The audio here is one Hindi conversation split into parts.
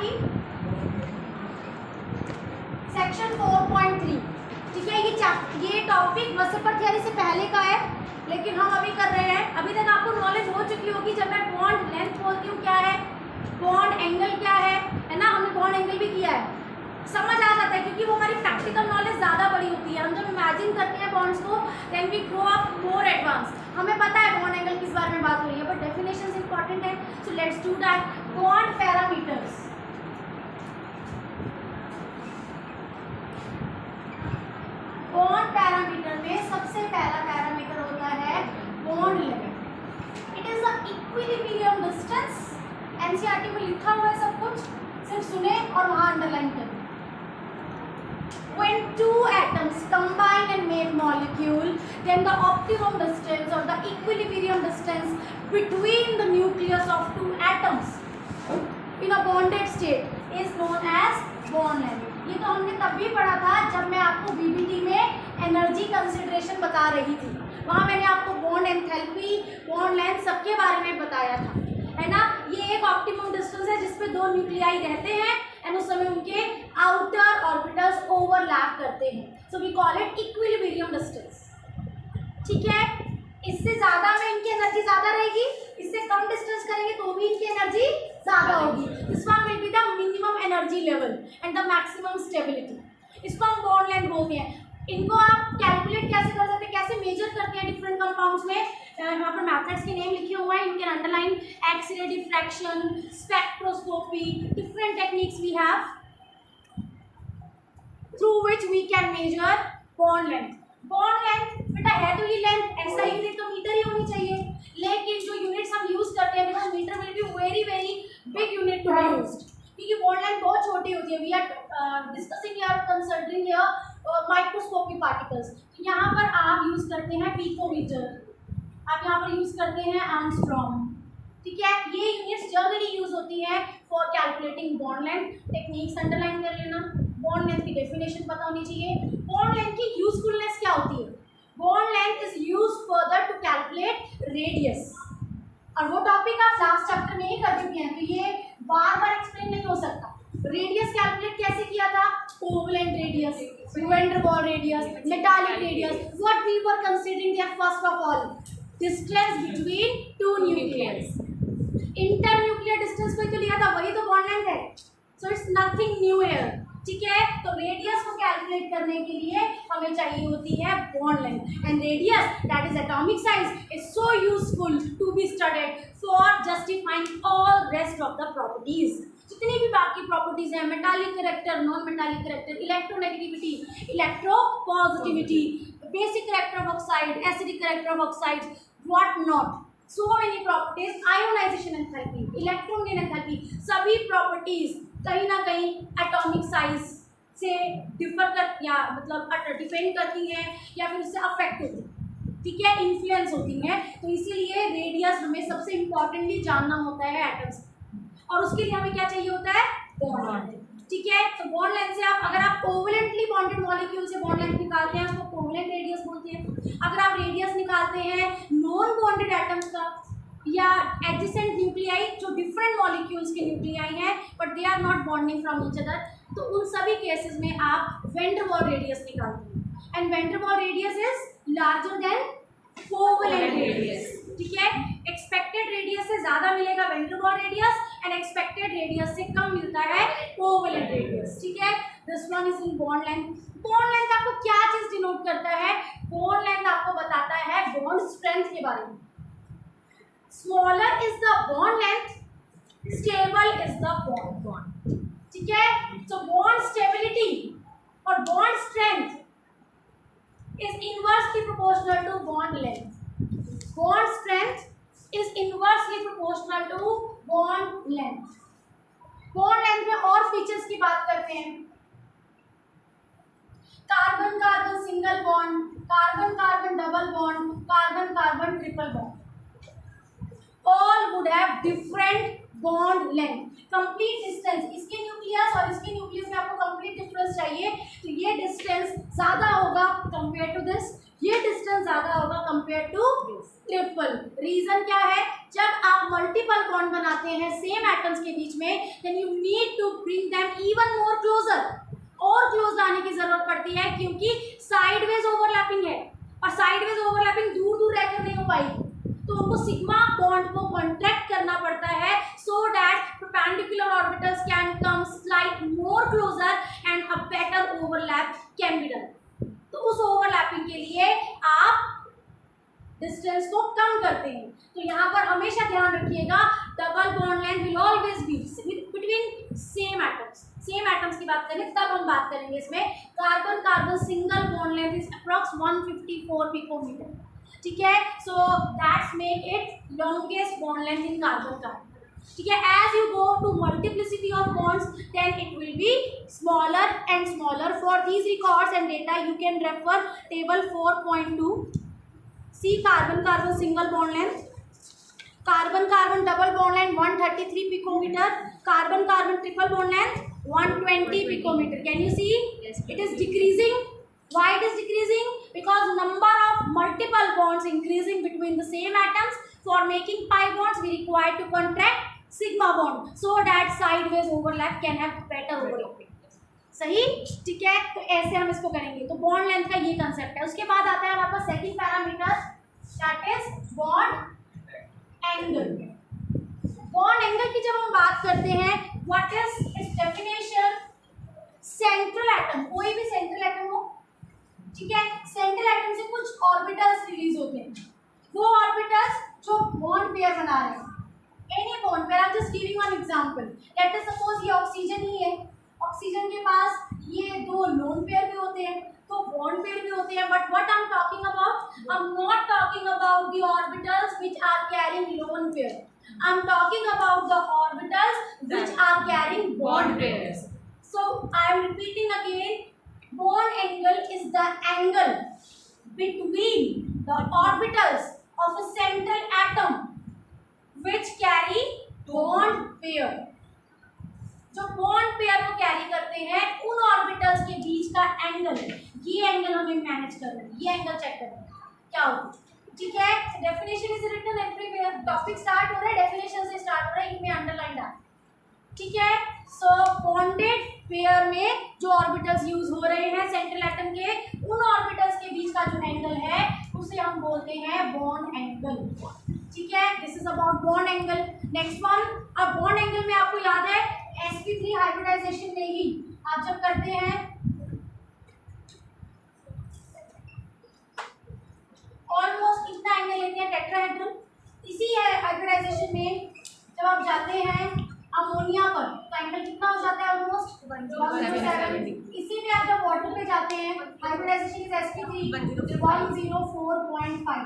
की सेक्शन 4.3। ठीक है, ये टॉपिक वसपर थ्योरी से पहले का है, लेकिन हम अभी कर रहे हैं। अभी तक आपको नॉलेज हो चुकी होगी जब मैं बॉन्ड लेंथ बोलती हूँ क्या है, बॉन्ड एंगल क्या है ना, हमने बॉन्ड एंगल भी किया है, समझ आ जाता है क्योंकि वो हमारी प्रैक्टिकल नॉलेज ज़्यादा बड़ी होती है। हम जब इमेजिन करते हैं बॉन्ड्स को, then we grow up more advance. हमें पता है बॉन्ड एंगल किस बारे में बात हो रही है, बट डेफिनेशंस इंपॉर्टेंट है, so let's do that. Bond parameters, bond parameter में सबसे पहला पैरामीटर होता है bond length. It is the equilibrium distance. NCERT में लिखा हुआ है सब कुछ, सिर्फ सुने और वहां अंडरलाइन करें। When two atoms combine and make molecule, then the optimum distance or the equilibrium distance between the nucleus of two atoms in a bonded state is known as bond length. ये तो हमने तब भी पढ़ा था जब मैं आपको बीबीटी में एनर्जी कंसिडरेशन बता रही थी। वहाँ मैंने आपको बॉन्ड एंथैल्पी, बॉन्ड लेंथ सबके बारे में बताया था, है ना। ये एक ऑप्टिमम डिस्टेंस है जिसपे दो न्यूक्लियाई रहते हैं एंड उस समय उनके आउटर ऑर्बिटल्स ओवरलैप करते हैं, so we call it equilibrium distance. ठीक है, इससे ज़्यादा में इनकी एनर्जी ज़्यादा रहेगी, इससे कम डिस्टेंस करेंगे तो भी इनकी एनर्जी ज़्यादा होगी। This one will be the minimum energy level and the maximum stability. इसको हम बॉन्ड लेंथ बोलते हैं। इनको आप कैलकुलेट कैसे कर सकते हैं, कैसे मेजर करते हैं डिफरेंट कंपाउंड्स में, यहाँ पर मैथड्स के नेम लिखे हुए हैं, you can underline. X-ray diffraction, spectroscopy, different techniques we have through which we can measure bond length. Bond length बेटा है तो ये लेंथ, ऐसा यूनिट तो मीटर ही होनी चाहिए, लेकिन जो यूनिट्स हम यूज करते हैं because metre will be very very big unit to be used, क्योंकि बॉन्ड लेंथ बहुत छोटी होती है। We are discussing here considering here microscopic particles. तो यहाँ पर आप यूज करते हैं पिकोमीटर, आप यहाँ पर यूज करते हैं एंगस्ट्रॉम। ठीक है, ये यूनिट्स जनरली यूज होती हैं for calculating bond length. Techniques underline कर लेना, बॉन्ड लेंथ की डेफिनेशन पता होनी चाहिए। बॉन्ड लेंथ की यूजफुलनेस क्या होती है? Bond length is used further to calculate radius, और वो टॉपिक आप लास्ट चैप्टर में ही कर चुके हैं, तो ये बार बार एक्सप्लेन नहीं हो सकता। रेडियस कैलकुलेट कैसे किया था? Covalent radius, van der Waals radius, metallic radius. What we were considering there first of all? Distance between two nucleus. Inter nuclear distance को तो लिया था, वही तो बॉन्ड लेंथ है, so it's nothing new here. ठीक है, तो रेडियस को कैलकुलेट करने के लिए हमें चाहिए होती है bond length, and radius that is atomic size is so useful to be studied for justifying all rest of the properties. जितनी भी बाकी प्रॉपर्टीज हैं, metallic character, non metallic character, electronegativity, electropositivity, basic character of oxide, acidic character of oxide, what not, so many properties, ionisation enthalpy, electron gain enthalpy, सभी प्रॉपर्टीज कहीं ना कहीं एटॉमिक साइज से डिफर कर या मतलब डिपेंड करती हैं या फिर उससे अफेक्ट होती हैं। ठीक है, इन्फ्लुएंस होती हैं। तो इसीलिए रेडियस हमें सबसे इम्पॉर्टेंटली जानना होता है एटम्स, और उसके लिए हमें क्या चाहिए होता है? बॉन्ड। ठीक है, तो बॉन्ड लेंथ से आप अगर आप कोवेलेंटली बॉन्डेड मॉलिक्यूल से बॉन्ड लेंथ निकालते हैं उसको कोवेलेंट रेडियस बोलते हैं। अगर आप रेडियस निकालते हैं नॉन बॉन्डेड एटम्स का या एडजेसेंट न्यूक्लियाई जो डिफरेंट मॉलिक्यूल्स के न्यूक्लियाई हैं but they are not bonding from each other, तो उन सभी केसेस में आप वैन डर वाल्स रेडियस निकालते हैं, and van der Waals radius is larger than covalent radius. ठीक है, एक्सपेक्टेड रेडियस से ज़्यादा मिलेगा van der Waals radius and expected radius से कम मिलता है कोवेलेंट रेडियस। ठीक है, this one is in bond length. Bond length आपको क्या चीज़ डिनोट करता है? बॉन्ड लेंथ आपको बताता है बॉन्ड स्ट्रेंथ के बारे में। Smaller is the bond length, stable is the bond. ठीक है, so bond stability और bond strength is inversely proportional to bond length. Bond strength is inversely proportional to bond length. Bond length में और फीचर्स की बात करते हैं। Carbon carbon single bond, carbon carbon double bond, carbon carbon triple bond, all would have different bond length, complete distance। इसके न्यूक्लियस और इसके न्यूक्लियस में आपको complete difference चाहिए, तो ये distance ज़्यादा होगा compared to this, ये distance ज़्यादा होगा compared to ट्रिपल। रीज़न क्या है? जब आप मल्टीपल बॉन्ड बनाते हैं सेम एटम्स के बीच में, then you need to bring them even more closer, और क्लोज लाने की जरूरत पड़ती है क्योंकि साइडवेज ओवरलैपिंग है और साइडवेज ओवरलैपिंग दूर दूर रहकर नहीं हो पाएगी, तो उनको सिग्मा बॉन्ड को कॉन्ट्रैक्ट करना पड़ता है so that perpendicular orbitals can come slight more closer and a better overlap can be done. तो उस ओवरलैपिंग के लिए आप डिस्टेंस को कम करते हैं। तो यहाँ पर हमेशा ध्यान रखिएगा double bond length will always be between same atoms. Same atoms की बात करें तब हम बात करेंगे इसमें। Carbon carbon single bond length is approx 154 picometre, ठीक है। So that's make it longest bond length in carbon carbon, ठीक है। As you go to multiplicity of bonds then it will be smaller and smaller. For these records and data you can refer table 4.2। C carbon carbon single bond length, carbon carbon double bond length 133 picometre, carbon carbon triple bond length 120 picometer. Can you see? Yes. It is decreasing. Why it is decreasing? Because number of multiple bonds increasing between the same atoms. For making pi bonds, we require to contract sigma bond so that sideways overlap can have better overlapping. सही, ठीक है। तो ऐसे हम इसको करेंगे। तो बॉन्ड लेंथ का ये कंसेप्ट है। उसके बाद आता है हमारे पास second parameter, that is bond angle. Bond angle की जब हम बात करते हैं, what is its definition? Central atom, कोई भी सेंट्रल एटम हो, ठीक है, सेंट्रल एटम से कुछ ऑर्बिटल्स रिलीज होते हैं। वो ऑर्बिटल्स जो बॉन्ड पेयर बना रहे हैं, any bond pair. I am just giving one example. Let us suppose ये ऑक्सीजन ही है, ऑक्सीजन के पास ये दो लोन पेयर भी होते हैं, तो बॉन्ड पेयर भी होते हैं। But what I am talking about, I am not talking about the orbitals which are carrying lone pair, I am talking about the orbitals which are carrying bond pairs. So I am repeating again, bond angle is the angle between the orbitals of a central atom which carry bond pair. जो बॉन्ड पेयर को कैरी करते हैं उन ऑर्बिटल्स के बीच का एंगल, ये एंगल हमें मैनेज करना है, ये एंगल चेक करना है क्या होगा, ठीक है। Definition is written everywhere. Topic start हो रहा है, डेफिनेशन से स्टार्ट हो रहा है, इनमें अंडरलाइन डाल, ठीक है। सो बॉन्डेड पेयर में जो ऑर्बिटल्स यूज हो रहे हैं सेंट्रल एटम के, उन ऑर्बिटल्स के बीच का जो एंगल है उसे हम बोलते हैं बॉन्ड एंगल, ठीक है। This is about bond angle. Next one, अब बॉन्ड एंगल में आपको याद है sp3 हाइब्रिडाइजेशन में ही आप जब करते हैं ऑलमोस्ट इतना एंगल लेते हैं टेट्राहेड्रल। इसी हाइब्रिडाइजेशन में जब आप जाते हैं अमोनिया पर तो एंगल कितना हो जाता है? ऑलमोस्ट 107। इसी में आप जब वाटर पे जाते हैं हाइब्रिडाइजेशन इज sp3 104.5।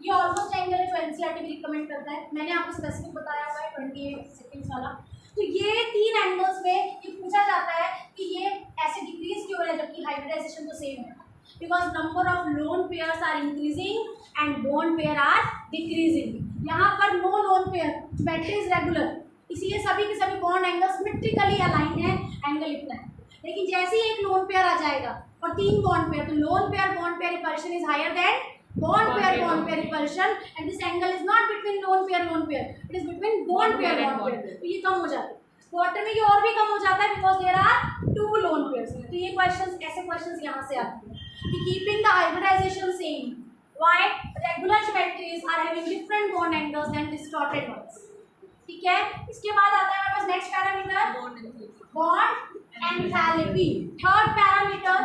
ये ऑलमोस्ट एंगल है जो एनसीईआरटी भी रिकमेंड करता है। मैंने आपको स्पेसिफिक बताया हुआ है 28 सेकंड्स वाला। तो ये तीन एंगल्स में ये पूछा जाता है कि ये ऐसे डिक्रीज क्यों हो रहा है जबकि हाइब्रिडाइजेशन तो सेम है। Because number of lone pairs are increasing and bond pair are decreasing. यहाँ पर no lone pair, geometry is regular, इसलिए सभी के सभी bond angles symmetrically aligned है, angle इतना है। लेकिन जैसे ही एक lone pair आ जाएगा और तीन bond pair, तो lone pair bond pair repulsion is higher than bond pair repulsion, and this angle is not between lone pair, it is between bond pair। तो ये कम हो जाता है। वाटर में ये और भी कम हो जाता है because there are two lone pairs। तो ये क्वेश्चंस, ऐसे क्वेश्चंस यहाँ से आते हैं कि keeping the hybridization same, why regular geometries are having different bond angles than distorted ones, ठीक है। इसके बाद आता है हमारे पास next parameter bond enthalpy. Third parameter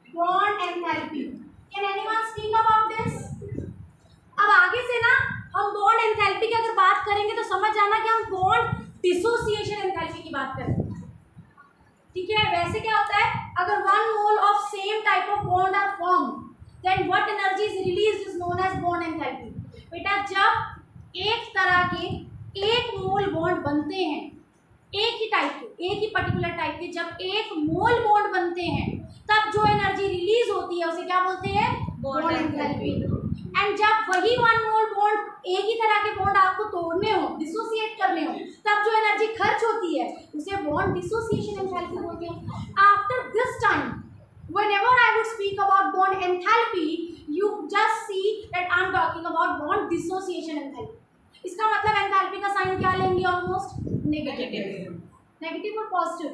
bond enthalpy. Can anyone speak about this? अब आगे से ना हम बॉन्ड एंथैल्पी की अगर बात करेंगे तो समझ जाना कि हम बॉन्ड डिसोसिएशन एंथैल्पी की बात करेंगे, ठीक है। वैसे क्या होता है, अगर one mole of same type of bond are form then what energy is released is known as bond enthalpy. बेटा जब एक तरह के एक मोल बॉन्ड बनते हैं, एक ही टाइप के, एक ही पर्टिकुलर टाइप के, जब एक मोल बॉन्ड बनते हैं तब जो एनर्जी रिलीज होती है उसे क्या बोलते हैं? Bond enthalpy. एंड जब वही वन मोल बॉन्ड, एक ही तरह के बॉन्ड आपको तोड़ने हो, डिसोसिएट करने हो, तब जो एनर्जी खर्च होती है उसे बॉन्ड डिसोसिएशन एंथैल्पी बोलते हैं। After this time whenever I would speak about bond enthalpy, you just see that I am talking about bond dissociation enthalpy। इसका मतलब एंथैल्पी का साइन क्या लेंगे? नेगेटिव, नेगेटिव और positive,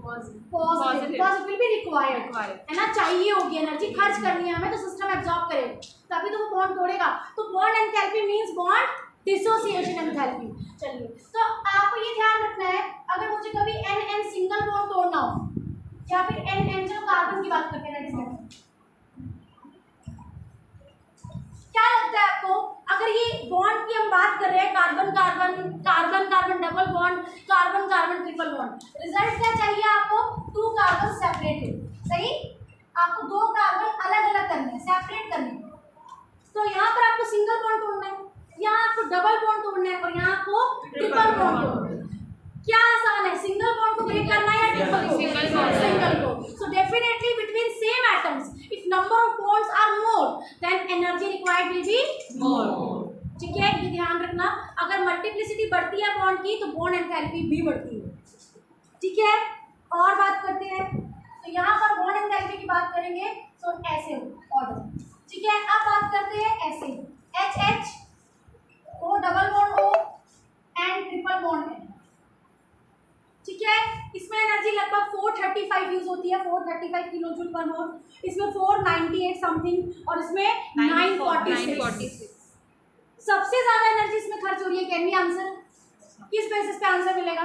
positive, because it will be required, है ना, चाहिए होगी, एनर्जी खर्च करनी है हमें, तो सिस्टम एब्जॉर्ब करेगा तभी तो वो बॉन्ड तोड़ेगा। तो bond enthalpy means bond dissociation enthalpy. चलिए, तो आपको ये ध्यान रखना है, अगर मुझे कभी एन सिंगल बॉन्ड तोड़ना हो या फिर एन चलो कार्बन की बात करते हैं, क्या लगता है आपको, अगर ये बॉन्ड की हम बात कर रहे हैं, carbon carbon carbon carbon double bond, carbon carbon triple bond, result क्या चाहिए आपको, 2 कार्बन सेपरेटेड, सही, आपको 2 कार्बन अलग अलग करने हैं, सेपरेट करने हैं। तो यहाँ पर आपको सिंगल बॉन्ड तोड़ना है, यहाँ आपको डबल बॉन्ड तोड़ना है, और यहाँ आपको ट्रिपल बॉन्ड तोड़ना है। क्या आसान है, सिंगल बॉन्ड को ब्रेक करना है या ट्रिपल को? सिंगल को। So definitely between same atoms if number of bonds are more then energy required will be more. ठीक है, ये ध्यान रखना, अगर मल्टीप्लिसिटी बढ़ती है बॉन्ड की तो बॉन्ड एंथैल्पी भी बढ़ती है। ठीक है, और बात करते हैं, तो यहाँ पर बॉन्ड एंथैल्पी की बात करेंगे तो ऐसे हो ऑर्डर। ठीक है, अब बात करते हैं ऐसे, H O double bond O and triple bond है। ठीक है, इसमें एनर्जी लगभग 435 यूज होती है, 435 किलो जूल पर मोल, इसमें 498 समथिंग और इसमें 946। सबसे ज्यादा एनर्जी इसमें खर्च हो रही है, कैन बी आंसर, किस बेसिस पे आंसर मिलेगा,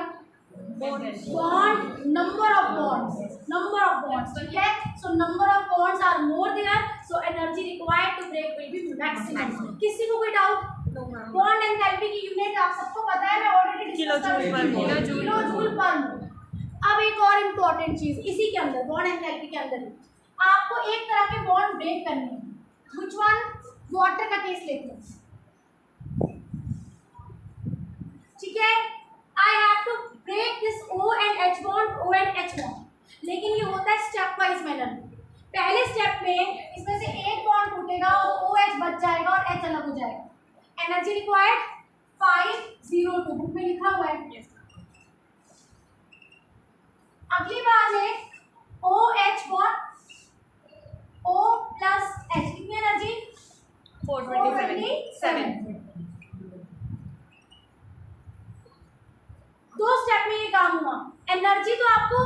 बॉन्ड नंबर ऑफ बॉन्ड्स। ठीक है, so number of bonds are more there, so energy required to break will be maximum. किसी को कोई डाउट? बॉन्ड एंथैल्पी की यूनिट आप सबको पता है, मैं ऑलरेडी डिस्कस कर चुकी हूं, किलोजूल पर मोल। अब एक और इम्पोर्टेंट चीज इसी के अंदर, बॉन्ड एंथैल्पी के अंदर आपको एक तरह के बॉन्ड ब्रेक करने हैं, व्हिच वन, वाटर का केस लेते हैं। ठीक है, I have to break this O and H bond, O and H bond, लेकिन ये होता है स्टेप वाइज मैनर में। पहले स्टेप में इसमें से एक बॉन्ड टूटेगा और OH बच जाएगा और H अलग हो जाएगा। एनर्जी रिक्वायर्ड 502, बुक में लिखा हुआ है। अगली बार में OH bond O plus H, कितनी एनर्जी, 427। 2 स्टेप में ये काम हुआ। एनर्जी तो आपको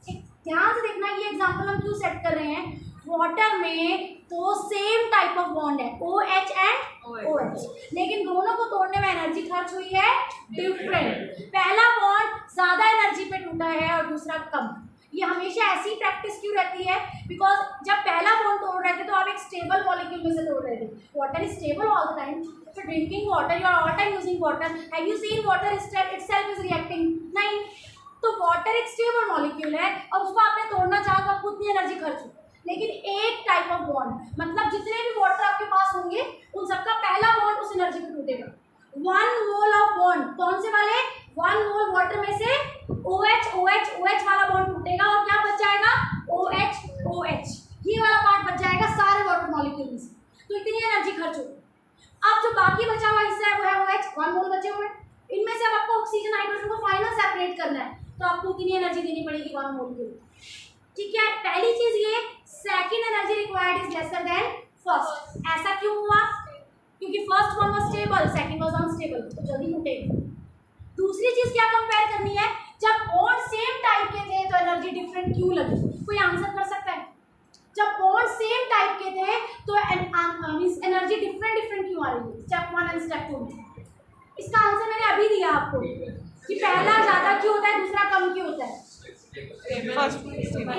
ध्यान से देखना, ये एग्जांपल हम क्यों सेट कर रहे हैं, वाटर में तो सेम टाइप ऑफ बॉन्ड है OH एंड OH, लेकिन दोनों को तोड़ने में एनर्जी खर्च हुई है डिफरेंट। पहला बॉन्ड ज्यादा एनर्जी पे टूटा है और दूसरा कम। ये हमेशा ऐसी प्रैक्टिस क्यों रहती है, बिकॉज जब पहला बॉन्ड तोड़ रहे थे तो आप एक स्टेबल मॉलिक्यूल में से तोड़ रहे थे, water is stable all the time, so drinking water, you are all time using water, have you seen water itself is reacting? नहीं, तो वाटर एक स्टेबल मॉलिक्यूल है और उसको आपने तोड़ना चाहो तो आपको उतनी एनर्जी खर्च हो। लेकिन एक टाइप ऑफ बॉन्ड, मतलब जितने भी वाटर आपके पास होंगे उन सबका पहला बॉन्ड उस एनर्जी पे टूटेगा। 1 मोल ऑफ बॉन्ड, कौन से वाले, 1 मोल वाटर में से OH OH OH वाला बॉन्ड टूटेगा और क्या बच जाएगा, OH OH, ये वाला पार्ट बच जाएगा सारे वाटर मॉलिक्यूल में से, तो इतनी एनर्जी खर्च होगी। अब जो बाकी बचा हुआ हिस्सा है वो है OH, 1 मोल बचे हुए, इनमें से अब आपको ऑक्सीजन हाइड्रोजन को फाइनल सेपरेट करना है, तो आपको कितनी एनर्जी देनी पड़ेगी, 1 मोल के लिए। ठीक है, पहली चीज ये, second energy required is lesser than first. ऐसा क्यों हुआ, क्योंकि first one was stable, second was unstable, तो जल्दी टूटेगा। दूसरी चीज क्या कंपेयर करनी है, जब बॉन्ड सेम टाइप के थे तो एनर्जी डिफरेंट क्यों लगी, कोई आंसर कर सकता है? जब बॉन्ड सेम टाइप के थे तो एनर्जी डिफरेंट क्यों आ रही है, स्टेप 1 एंड स्टेप 2 में? इसका आंसर मैंने अभी दिया आपको कि पहला ज्यादा क्यों होता है, दूसरा कम क्यों होता है।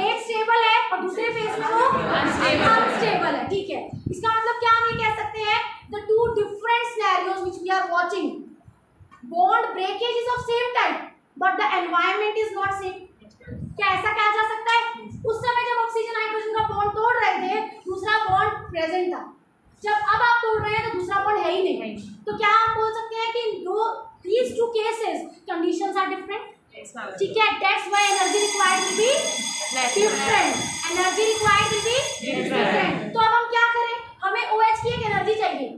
एक स्टेबल है और दूसरे फेज में वो अनस्टेबल है। ठीक है, इसका मतलब क्या हम ये कह सकते हैं, the 2 different scenarios which we are watching, bond breakage is of same type but the environment is not same. क्या ऐसा कहा जा सकता है, उस समय जब ऑक्सीजन हाइड्रोजन का बॉन्ड तोड़ रहे थे दूसरा बॉन्ड प्रेजेंट था, जब अब आप तोड़ रहे हैं तो दूसरा बॉन्ड है ही नहीं, तो क्या आप बोल सकते हैं कि these 2 cases conditions are different? ठीक है, that's why energy required will be different, energy required will be different। तो अब हम क्या करें, हमें OH की एक एनर्जी चाहिए,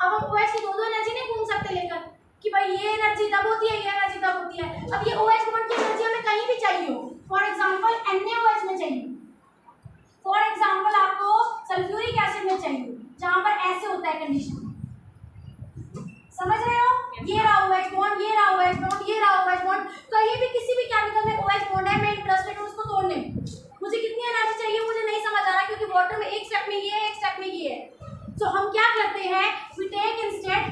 अब हम OH की दो एनर्जी नहीं घूम सकते लेकर कि भाई ये एनर्जी तब होती है, ये एनर्जी तब होती है। अब ये OH बॉन्ड की एनर्जी हमें कहीं भी चाहिए हो, फॉर एग्जांपल NaOH में चाहिए, फॉर एग्जांपल आपको सल्फ्यूरिक एसिड में चाहिए, जहां पर ऐसे होता है कंडीशन, समझ रहे हो, ये रहा OH बॉन्ड, ये है, मैं इंटरेस्टेड हूँ उसको तोड़ने में। मुझे कितनी एनर्जी चाहिए मुझे नहीं समझ आ रहा, क्योंकि वाटर में एक स्टेप में ये है, एक स्टेप में ये है। सो हम क्या करते हैं, we take instead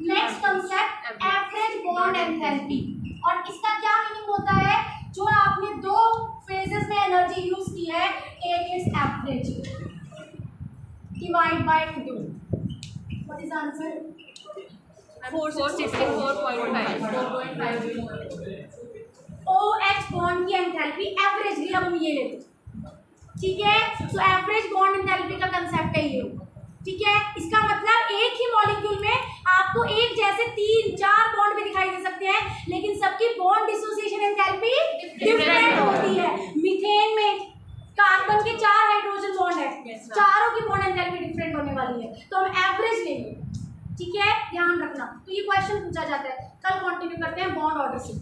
next concept average bond enthalpy. और इसका क्या मीनिंग होता है, जो आपने दो फेजेस में एनर्जी यूज की है, take its average divide by 2। What is answer? 464.5। OH bond की एंथैल्पी एवरेजली, अब हम ये लेते हैं, ठीक है। सो एवरेज बॉन्ड एंथैल्पी का कंसेप्ट है ये, ठीक है। इसका मतलब एक ही मॉलिक्यूल में आपको एक जैसे 3-4 बॉन्ड भी दिखाई दे सकते हैं, लेकिन सबकी बॉन्ड डिसोसिएशन एंथैल्पी डिफरेंट होती है। मीथेन में कार्बन के 4 हाइड्रोजन बॉन्ड है, चारों की बॉन्ड एंथैल्पी डिफरेंट होने वाली है, तो हम एवरेज लेंगे, ठीक है, ध्यान रखना। तो ये क्वेश्चन पूछा जाता है। कल कंटिन्यू करते हैं बॉन्ड ऑर्डर से।